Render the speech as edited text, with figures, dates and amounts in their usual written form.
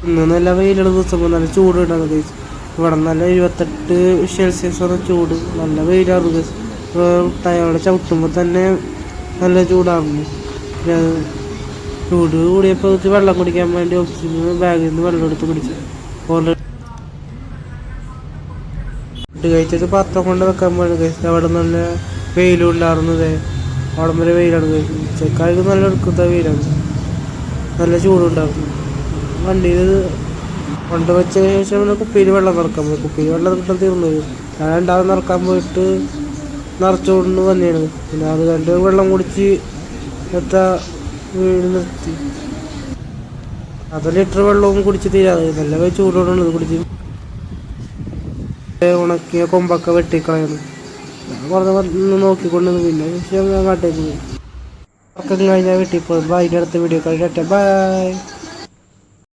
ഇന്ന് നല്ല വെയിലുള്ള ദിവസം നല്ല ചൂട് ഉണ്ടാകും ഗൈസ്. ഇവിടെ നല്ല 28 സെൽഷ്യസ് വരെ ചൂട്, നല്ല വെയിലായിരുന്നു ഗൈസ്. ടയറുടെ ചവിട്ടുമ്പോൾ തന്നെ നല്ല ചൂടായിരുന്നു. ചൂട് കൂടിയപ്പോൾ വെള്ളം കുടിക്കാൻ വേണ്ടി ഓക്സിജൻ ബാഗിൽ നിന്ന് വെള്ളം എടുത്ത് കുടിച്ചു. ഓൾറെഡി ഫുഡ് കഴിച്ചിട്ട് പാത്രം കൊണ്ട് വെക്കാൻ പോയത് ഗൈസ്. അവിടെ നല്ല വെയിലും ഉണ്ടായിരുന്നത്, അവിടെ വരെ വെയിലാണ് ഗൈസ്. ഉച്ചക്കാർക്ക് നല്ല എടുക്കുന്ന വെയിലാണ്, നല്ല ചൂടുണ്ടായിരുന്നു. വണ്ടിയിൽ കൊണ്ട് വെച്ച ശേഷം പിന്നെ കുപ്പിയിൽ വെള്ളം നിറക്കാൻ പോയി. കുപ്പിയിൽ വെള്ളം കിട്ടാൻ തീർന്നു. ഞാൻ രണ്ടാമത് നിറക്കാൻ പോയിട്ട് നിറച്ചുകൊണ്ട് വന്നെയാണ്. പിന്നെ അത് കണ്ട് വെള്ളം കുടിച്ച് വീട് നിർത്തി. അത് ലിറ്റർ വെള്ളവും കുടിച്ച് തീരാതെ നല്ല ചൂടോടുള്ളത് കുടിച്ച് ഉണക്കിയ കൊമ്പൊക്കെ വെട്ടിക്കളയണം. ഞാൻ കുറച്ച് നോക്കിക്കൊണ്ടു. പിന്നെ ഞാൻ കാട്ടേക്ക് പോയി. ഉറക്കം കഴിഞ്ഞാൽ വീട്ടിൽ പോയി. അതിൻ്റെ അടുത്ത വീഡിയോ കഴിഞ്ഞിട്ട് ബൈ.